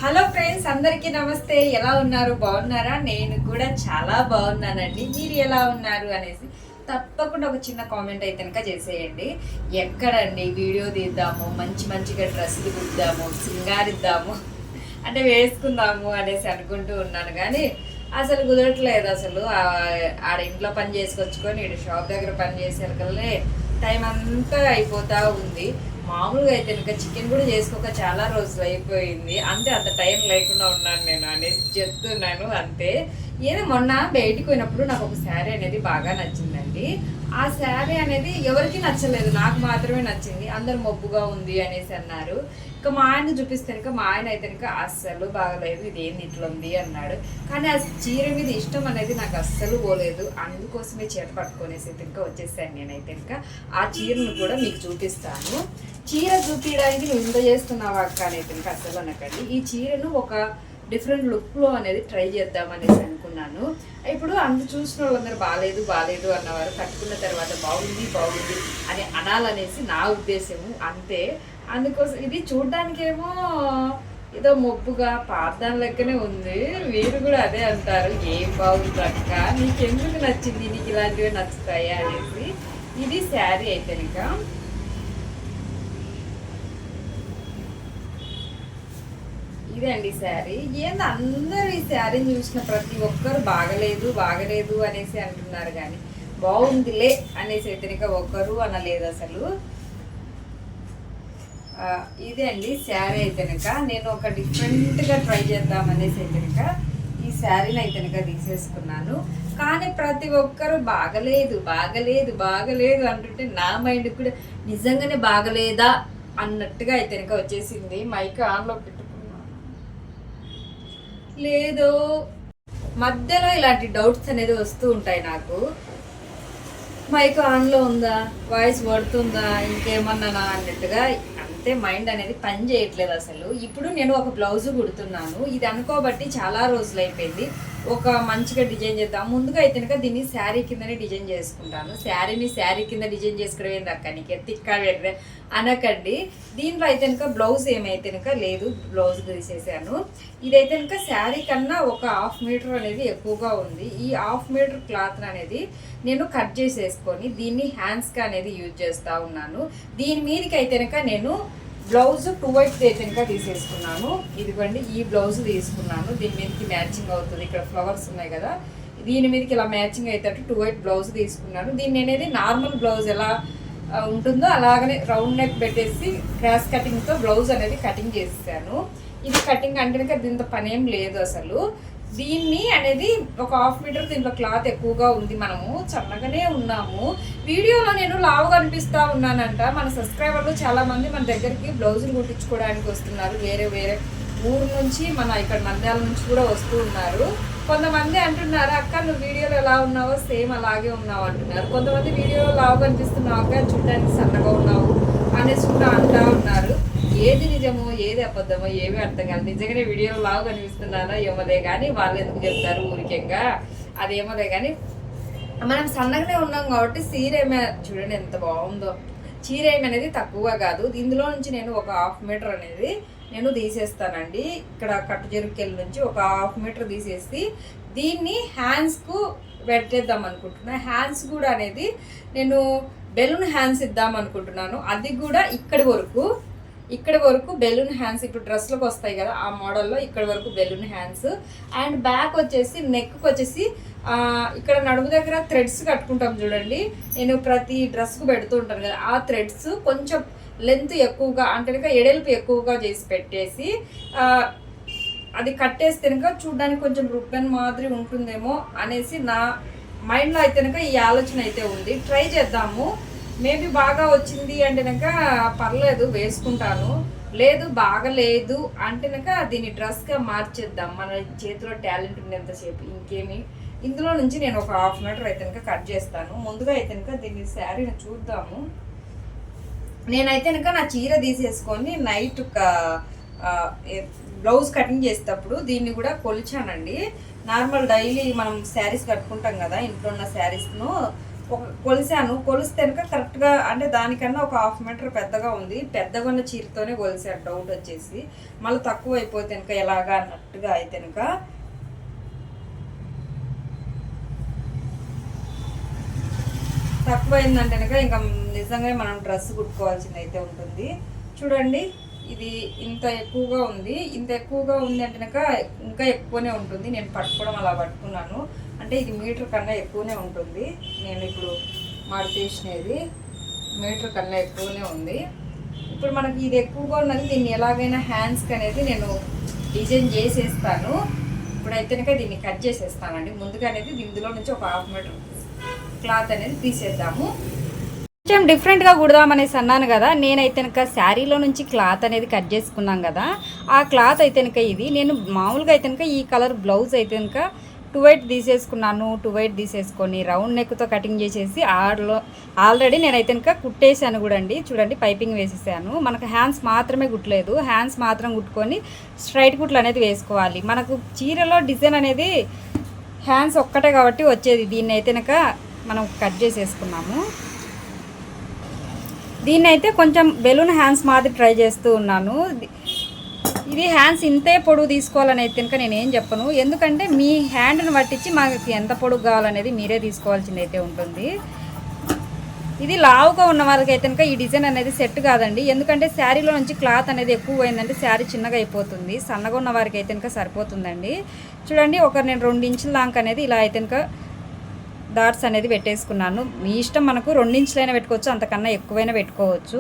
Hello friends, అందరికీ నమస్తే. ఎలా ఉన్నారు? బాగున్నారా? నేను కూడా చాలా బాగున్నానండి. మీరు ఎలా ఉన్నారు అనేసి తప్పకుండా ఒక చిన్న కామెంట్ అయితే కనుక చేసేయండి. ఎక్కడండి వీడియో తీద్దాము, మంచిగా డ్రెస్సులు కుద్దాము, సింగారిద్దాము అంటే వేసుకుందాము అనేసి అనుకుంటూ ఉన్నాను, కానీ అసలు కుదరట్లేదు. అసలు ఆడ ఇంట్లో పని చేసుకొచ్చుకొని ఇటు షాప్ దగ్గర పని చేసేకల్లే టైం అంతా అయిపోతూ ఉంది. మామూలుగా అయితే ఇంకా చికెన్ కూడా చేసుకోక చాలా రోజులు అయిపోయింది. అంతే, అంత టైం లేకుండా ఉన్నాను నేను అనేసి చెప్తున్నాను. అంతే. ఏదో మొన్న బయటికి పోయినప్పుడు నాకు ఒక శారీ అనేది బాగా నచ్చిందండి. ఆ శారీ అనేది ఎవరికి నచ్చలేదు, నాకు మాత్రమే నచ్చింది. అందరు మబ్బుగా ఉంది అనేసి అన్నారు. ఇంకా మా ఆయన చూపిస్తే కనుక మా ఆయన అయితే కనుక అస్సలు బాగలేదు, ఇదేంది ఇట్లా ఉంది అన్నాడు. కానీ ఆ చీర మీద ఇష్టం అనేది నాకు అస్సలు పోలేదు. అందుకోసమే చీర పట్టుకొనేసి ఇంకా వచ్చేసాను. నేనైతే ఇంకా ఆ చీరను కూడా మీకు చూపిస్తాను. చీర చూపించడానికి నువ్వు ఇంత చేస్తున్నావా అక్క అనేది ఇంకా అస్సలు అనకండి. ఈ చీరను ఒక డిఫరెంట్ లుక్లో అనేది ట్రై చేద్దామనేసి అనుకున్నాను. ఇప్పుడు అంత చూసిన వాళ్ళందరూ బాగాలేదు అన్నవారు కట్టుకున్న తర్వాత బాగుంది అని అనాలనేసి నా ఉద్దేశము. అంతే. అందుకోసం ఇది చూడ్డానికేమో ఏదో మొబ్బుగా పార్థం లెక్కనే ఉంది. మీరు కూడా అదే అంటారు, ఏం బాగుంది అక్క, నీకెందుకు నచ్చింది, నీకు ఇలాంటివి నచ్చుతాయా అనేసి. ఇది శారీ అయితే ఇంకా ఇదే అండి శారీ. ఏంది అందరూ ఈ శారీని చూసిన ప్రతి ఒక్కరు బాగలేదు అనేసి అంటున్నారు, కానీ బాగుందిలే అనేసి అయితే ఇంకా ఒక్కరు అనలేదు అసలు. ఇదే అండి శారీ అయితే కనుక నేను ఒక డిఫరెంట్గా ట్రై చేద్దామనేసి అయితే కనుక ఈ శారీని అయితే కనుక తీసేసుకున్నాను. కానీ ప్రతి ఒక్కరు బాగలేదు అంటుంటే నా మైండ్ కూడా నిజంగానే బాగలేదా అన్నట్టుగా అయితే కనుక వచ్చేసింది. మైక్ ఆన్లో పెట్టుకున్నాను. లేదో మధ్యలో ఇలాంటి డౌట్స్ అనేది వస్తూ ఉంటాయి నాకు. మైక్ ఆన్లో ఉందా, వాయిస్ పడుతుందా, ఇంకేమన్నానా అన్నట్టుగా అంతే మైండ్ అనేది పని చేయట్లేదు అసలు. ఇప్పుడు నేను ఒక బ్లౌజ్ కుడుతున్నాను. ఇది అనుకోబట్టి చాలా రోజులు అయిపోయింది. ఒక మంచిగా డిజైన్ చేద్దాం. ముందుగా అయితే కనుక దీన్ని శారీ కిందనే డిజైన్ చేసుకుంటాను. శారీని శారీ కింద డిజైన్ చేసుకోవడం ఏంది అక్క, నీకు ఎత్తిక్కా అనకండి. దీంట్లో అయితే కనుక బ్లౌజ్ ఏమైతే కనుక లేదు, బ్లౌజ్ తీసేసాను. ఇదైతే కనుక శారీ కన్నా ఒక 1/2 మీటర్ అనేది ఎక్కువగా ఉంది. ఈ 1/2 మీటర్ క్లాత్ అనేది నేను కట్ చేసేసుకొని దీన్ని హ్యాండ్స్గా అనేది యూజ్ చేస్తూ ఉన్నాను. దీని మీదకి అయితే కనుక నేను బ్లౌజ్ 2 వైపుస్ అయితే కనుక తీసేసుకున్నాను. ఇదిగోండి, ఈ బ్లౌజ్ తీసుకున్నాను. దీని మీదకి మ్యాచింగ్ అవుతుంది. ఇక్కడ ఫ్లవర్స్ ఉన్నాయి కదా, దీని మీదకి ఇలా మ్యాచింగ్ అయ్యేటట్టు 2 వైట్ బ్లౌజ్ తీసుకున్నాను. దీన్ని అనేది నార్మల్ బ్లౌజ్ ఎలా ఉంటుందో అలాగనే రౌండ్ నెక్ పెట్టేసి క్రాస్ కటింగ్తో బ్లౌజ్ అనేది కటింగ్ చేసేసాను. ఇది కటింగ్ అంటే కనుక దీంతో పనేం లేదు అసలు. దీన్ని అనేది ఒక 1/2 మీటర్, దీంట్లో క్లాత్ ఎక్కువగా ఉంది. మనము చల్లగానే ఉన్నాము. వీడియోలో నేను లావుగా అనిపిస్తూ ఉన్నానంట. మన సబ్స్క్రైబర్లు చాలామంది మన దగ్గరికి బ్లౌజులు కుట్టించుకోవడానికి వస్తున్నారు. వేరే ఊరు నుంచి, మన ఇక్కడ నంద్యాల నుంచి కూడా వస్తూ ఉన్నారు. కొంతమంది అంటున్నారు, అక్క నువ్వు వీడియోలో ఎలా ఉన్నావో సేమ్ అలాగే ఉన్నావు అంటున్నారు. కొంతమంది వీడియోలో లావుగా అనిపిస్తున్నావు అక్క, చూడడానికి సన్నగా ఉన్నావు అనేసి కూడా అంటూ ఉన్నారు. ఏది నిజమో ఏది అబద్ధమో ఏమీ అర్థం కాదు. నిజంగానే వీడియోలో లావు కనిపిస్తున్నానో ఏమోలే కానీ వాళ్ళు ఎందుకు చెప్తారు ఊరికేగా, అదేమోలే కానీ మనం సన్నగానే ఉన్నాం కాబట్టి చీర ఏమే చూడండి ఎంత బాగుందో. చీర అనేది తక్కువ కాదు. ఇందులో నుంచి నేను ఒక 1/2 మీటర్ అనేది నేను తీసేస్తానండి. ఇక్కడ కట్టు చెరుకెళ్ళి నుంచి ఒక 1/2 మీటర్ తీసేసి దీన్ని హ్యాండ్స్కు పెట్టేద్దాం అనుకుంటున్నా. హ్యాండ్స్ కూడా అనేది నేను బెలూన్ హ్యాండ్స్ ఇద్దాం అనుకుంటున్నాను. అది కూడా ఇక్కడి వరకు బెలూన్ హ్యాండ్స్. ఇప్పుడు డ్రెస్లకు వస్తాయి కదా ఆ మోడల్లో ఇక్కడి వరకు బెలూన్ హ్యాండ్స్. అండ్ బ్యాక్ వచ్చేసి నెక్కి వచ్చేసి ఇక్కడ నడుము దగ్గర థ్రెడ్స్ కట్టుకుంటాం చూడండి. నేను ప్రతి డ్రెస్కు పెడుతూ ఉంటాను కదా, ఆ థ్రెడ్స్ కొంచెం లెంత్ ఎక్కువగా అంటే కనుక ఎడల్పు ఎక్కువగా చేసి పెట్టేసి అది కట్టేస్తే కనుక చూడడానికి కొంచెం రుబ్బన్ మాదిరి ఉంటుందేమో అనేసి నా మైండ్లో అయితే కనుక ఈ ఆలోచన అయితే ఉంది. ట్రై చేద్దాము. మేబీ బాగా వచ్చింది అంటే కనుక పర్లేదు వేసుకుంటాను. లేదు బాగలేదు అంటే కనుక దీన్ని డ్రెస్గా మార్చేద్దాం. మన చేతిలో టాలెంట్ ఉన్నంతసేపు ఇంకేమి. ఇందులో నుంచి నేను ఒక 1/2 మీటర్ అయితే కనుక కట్ చేస్తాను. ముందుగా అయితే కనుక దీన్ని శారీని చూద్దాము. నేనైతే కనుక నా చీర తీసేసుకొని నైట్ బ్లౌజ్ కటింగ్ చేసేటప్పుడు దీన్ని కూడా కొలిచానండి. నార్మల్ డైలీ మనం శారీస్ కట్టుకుంటాం కదా, ఇంట్లో ఉన్న శారీస్ను ఒక కొలిసాను, కొలిస్తే కనుక కరెక్ట్గా అంటే దానికన్నా ఒక 1/2 మీటర్ పెద్దగా ఉంది. పెద్దగా ఉన్న చీరతోనే కొలిసాను, డౌట్ వచ్చేసి. మళ్ళీ తక్కువ అయిపోతే కనుక ఎలాగా అన్నట్టుగా అయితే కనుక తక్కువైందంటే కనుక ఇంకా నిజంగా మనం డ్రెస్ కుట్టుకోవాల్సింది అయితే ఉంటుంది. చూడండి ఇది ఇంత ఎక్కువగా ఉంది. ఇంత ఎక్కువగా ఉంది అంటే కనుక ఇంకా ఎక్కువనే ఉంటుంది. నేను పట్టుకోవడం అలా పట్టుకున్నాను. అంటే ఇది మీటర్ కన్నా ఎక్కువనే ఉంటుంది. నేను ఇప్పుడు మడతేసినది మీటర్ కన్నా ఎక్కువనే ఉంది. ఇప్పుడు మనకి ఇది ఎక్కువగా ఉన్నది. దీన్ని ఎలాగైనా హ్యాండ్స్కి అనేది నేను డిజైన్ చేసేస్తాను. ఇప్పుడైతే కనుక దీన్ని కట్ చేసేస్తానండి. ముందుగా అనేది ఇందులో నుంచి ఒక 1/2 మీటర్ క్లాత్ అనేది తీసేద్దాము. కొంచెం డిఫరెంట్గా కుడదామనేసి అన్నాను కదా. నేనైతే కనుక శారీలో నుంచి క్లాత్ అనేది కట్ చేసుకున్నాం కదా, ఆ క్లాత్ అయితే కనుక ఇది నేను మామూలుగా అయితే కనుక ఈ కలర్ బ్లౌజ్ అయితే కనుక 2 వైట్ తీసేసుకున్నాను. 2 వైట్ తీసేసుకొని రౌండ్ నెక్తో కటింగ్ చేసేసి ఆల్రెడీ నేనైతే కనుక కుట్టేసాను కూడా అండి. చూడండి పైపింగ్ వేసేసాను. మనకు హ్యాండ్స్ మాత్రమే కుట్టలేదు, హ్యాండ్స్ మాత్రం కుట్టుకొని స్ట్రైట్ కుట్లు అనేది వేసుకోవాలి. మనకు చీరలో డిజైన్ అనేది హ్యాండ్స్ ఒక్కటే కాబట్టి వచ్చేది. దీన్ని అయితే కనుక మనం కట్ చేసేసుకున్నాము. దీన్ని అయితే కొంచెం బెలూన్ హ్యాండ్స్ మాదిరి ట్రై చేస్తూ ఉన్నాను. ఇది హ్యాండ్స్ ఇంతే పొడుగు తీసుకోవాలని అయితే కనుక నేనేం చెప్పను. ఎందుకంటే మీ హ్యాండ్ని పట్టించి మాకు ఎంత పొడుగు కావాలనేది మీరే తీసుకోవాల్సింది అయితే ఉంటుంది. ఇది లావుగా ఉన్న వాళ్ళకి అయితే కనుక ఈ డిజైన్ అనేది సెట్ కాదండి. ఎందుకంటే శారీలో నుంచి క్లాత్ అనేది ఎక్కువ పోయిందంటే శారీ చిన్నగా అయిపోతుంది. సన్నగా ఉన్న వారికి అయితే కనుక సరిపోతుందండి. చూడండి నేను 2 ఇంచుల దాకా అనేది ఇలా అయితే కనుక డాట్స్ అనేది పెట్టేసుకున్నాను. మీ ఇష్టం, మనకు 2 ఇంచులైనా పెట్టుకోవచ్చు, అంతకన్నా ఎక్కువైనా పెట్టుకోవచ్చు.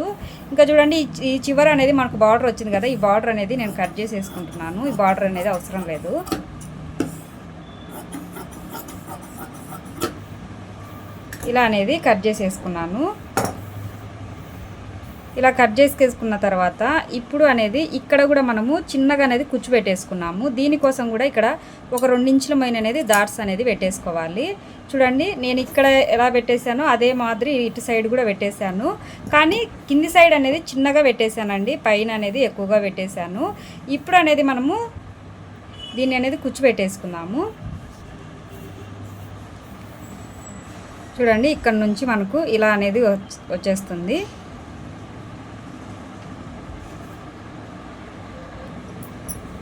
ఇంకా చూడండి ఈ చివర అనేది మనకు బార్డర్ వచ్చింది కదా, ఈ బార్డర్ అనేది నేను కట్ చేసేసుకుంటున్నాను. ఈ బార్డర్ అనేది అవసరం లేదు. ఇలా అనేది కట్ చేసేసుకున్నాను. ఇలా కట్ చేసుకున్న తర్వాత ఇప్పుడు అనేది ఇక్కడ కూడా మనము చిన్నగా అనేది కుచ్చు పెట్టేసుకున్నాము. దీనికోసం కూడా ఇక్కడ ఒక 2 ఇంచుల మైన అనేది డాట్స్ అనేది పెట్టేసుకోవాలి. చూడండి నేను ఇక్కడ ఎలా పెట్టేశానో అదే మాదిరి ఇటు సైడ్ కూడా పెట్టేశాను. కానీ కింది సైడ్ అనేది చిన్నగా పెట్టేశానండి, పైన అనేది ఎక్కువగా పెట్టేశాను. ఇప్పుడు అనేది మనము దీన్ని అనేది కుచ్చు పెట్టేసుకుందాము. చూడండి ఇక్కడ నుంచి మనకు ఇలా అనేది వచ్చేస్తుంది.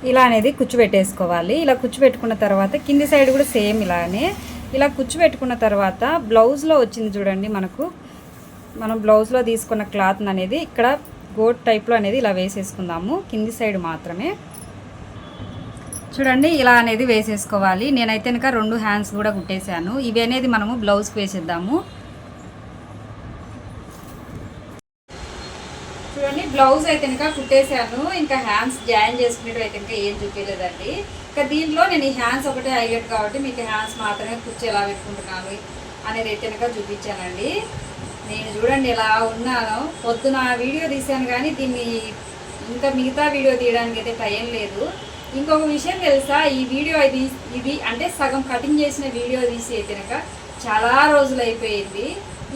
ఇలా అనేది కుచ్చు పెట్టేసుకోవాలి. ఇలా కుచ్చు పెట్టుకున్న తర్వాత కింది సైడ్ కూడా సేమ్ ఇలానే ఇలా కుచ్చు పెట్టుకున్న తర్వాత బ్లౌజ్లో వచ్చింది చూడండి, మనం బ్లౌజ్లో తీసుకున్న క్లాత్ అనేది ఇక్కడ గోట్ టైప్లో అనేది ఇలా వేసేసుకుందాము. కింది సైడ్ మాత్రమే చూడండి ఇలా అనేది వేసేసుకోవాలి. నేనైతే కనుక 2 హ్యాండ్స్ కూడా కుట్టేశాను. ఇవి అనేది మనము బ్లౌజ్కి వేసేద్దాము. చూడండి బ్లౌజ్ అయితే కనుక కుట్టేశాను. ఇంకా హ్యాండ్స్ జాయిన్ చేసుకునేవి అయితే ఇంకా ఏం చూపించలేదండి. ఇంకా దీంట్లో నేను ఈ హ్యాండ్స్ ఒకటే హైలైట్ కాబట్టి మీకు హ్యాండ్స్ మాత్రమే కుర్చీ ఎలా పెట్టుకుంటున్నాను అనేది అయితే కనుక చూపించానండి. నేను చూడండి ఎలా ఉన్నాను. పొద్దున వీడియో తీశాను కానీ దీన్ని ఇంకా మిగతా వీడియో తీయడానికి అయితే టైం లేదు. ఇంకొక విషయం తెలుసా, ఈ వీడియో ఇది అంటే సగం కటింగ్ చేసిన వీడియో తీసి అయితే కనుక చాలా రోజులు అయిపోయింది.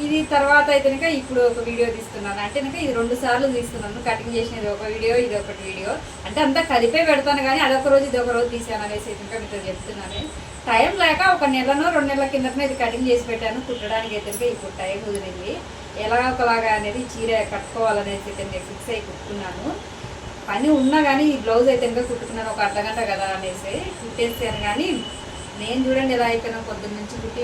ఇది తర్వాత అయితే కనుక ఇప్పుడు ఒక వీడియో తీస్తున్నాను. అంటే కనుక ఇది 2 సార్లు తీస్తున్నాను. కటింగ్ చేసినది ఒక వీడియో, ఇది ఒకటి వీడియో. అంటే అంతా కలిపే పెడతాను కానీ అదొక రోజు ఇది ఒక రోజు తీసాను అనేసి అయితే కనుక మీతో చెప్తున్నాను. టైం లేక 1 నెలనో 2 నెలల కిందనే ఇది కటింగ్ చేసి పెట్టాను. కుట్టడానికి అయితే కనుక ఇప్పుడు టైం కుదిరింది. ఎలా ఒకలాగా అనేది చీర కట్టుకోవాలనేసి అయితే నేను ఫిక్స్ అయ్యి కుట్టుకున్నాను. పని ఉన్నా కానీ ఈ బ్లౌజ్ అయితే కనుక కుట్టుకున్నాను. ఒక అర్ధగంట కదా అనేసి కుట్టేసాను. కానీ నేను చూడండి ఎలా అయిపోయినా పొద్దున్న నుంచి కుట్టి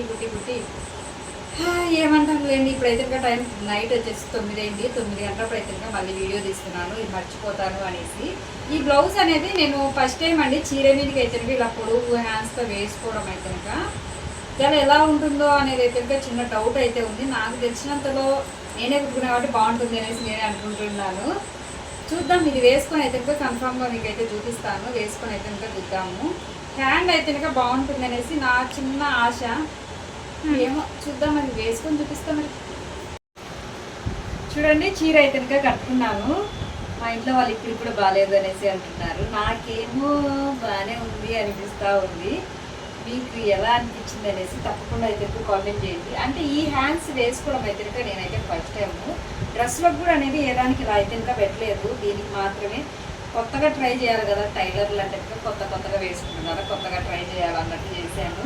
ఏమంటాను లేండి. ఇప్పుడైతే ఇంకా టైం నైట్ వచ్చేసి 9 అయింది. 9 గంటలప్పుడు అయితే ఇంకా మళ్ళీ వీడియో తీస్తున్నాను, ఇది మర్చిపోతాను అనేసి. ఈ బ్లౌజ్ అనేది నేను ఫస్ట్ టైం అండి చీర మీదకి అయితే ఇలా పొడుగు హ్యాండ్స్తో వేసుకోవడం అయితే కనుక ఇలా ఎలా ఉంటుందో అనేది అయితే ఇంకా చిన్న డౌట్ అయితే ఉంది. నాకు తెలిసినంతలో నేనే కుట్టుకున్నా కాబట్టి బాగుంటుంది అనేసి నేనే అనుకుంటున్నాను. చూద్దాం, ఇది వేసుకొని అయితే ఇంకా కన్ఫామ్గా మీకు అయితే చూపిస్తాను. వేసుకొని అయితే ఇంకా చూద్దాము. హ్యాండ్ అయితే ఇంకా బాగుంటుంది అనేసి నా చిన్న ఆశ. ఏమో చూద్దాం, అది వేసుకొని చూపిస్తాం. మరి చూడండి చీర అయితే ఇంకా కట్టుకున్నాను. మా ఇంట్లో వాళ్ళు ఇప్పుడు బాగాలేదు అనేసి అంటున్నారు. నాకేమో బాగానే ఉంది అనిపిస్తూ ఉంది. మీకు ఎలా అనిపించింది అనేసి తప్పకుండా అయితే కామెంట్ చేయండి. అంటే ఈ హ్యాండ్స్ వేసుకోవడం అయితే ఇంకా నేనైతే ఫస్ట్ టైము డ్రెస్లకు కూడా అనేది ఏదానికి ఇలా అయితే ఇంకా పెట్టలేదు. దీనికి మాత్రమే కొత్తగా ట్రై చేయాలి కదా, టైలర్లు అంటే కొత్తగా వేసుకుంటున్నారు, కొత్తగా ట్రై చేయాలన్నట్టు చేశాను.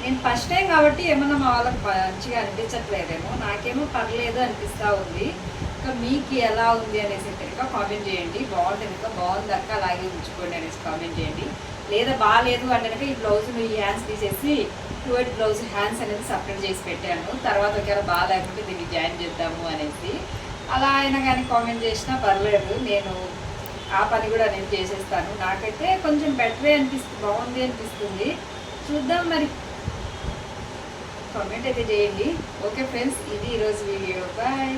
నేను ఫస్ట్ టైం కాబట్టి ఏమన్నా మా వాళ్ళకి మంచిగా అనిపించట్లేదేమో, నాకేమో పర్లేదు అనిపిస్తూ ఉంది. ఇంకా మీకు ఎలా ఉంది అనేసి కనుక కామెంట్ చేయండి. బాగుంది కనుక బాగుంది అక్క అలాగే ఉంచుకోండి అనేసి కామెంట్ చేయండి. లేదా బాగాలేదు అంటే కనుక ఈ బ్లౌజ్ను ఈ హ్యాండ్స్ తీసేసి ట్యూట్ బ్లౌజ్ హ్యాండ్స్ అనేది సపరేట్ చేసి పెట్టాను. తర్వాత ఒకవేళ బాగా లేకపోతే దీన్ని జాయిన్ చేద్దాము అనేసి అలా అయినా కానీ కామెంట్ చేసినా పర్లేదు, నేను ఆ పని కూడా నేను చేసేస్తాను. నాకైతే కొంచెం బెటరే అనిపిస్తుంది, బాగుంది అనిపిస్తుంది. చూద్దాం మరి, కామెంట్ అయితే చేయండి. ఓకే ఫ్రెండ్స్, ఇది ఈరోజు వీడియో. బాయ్.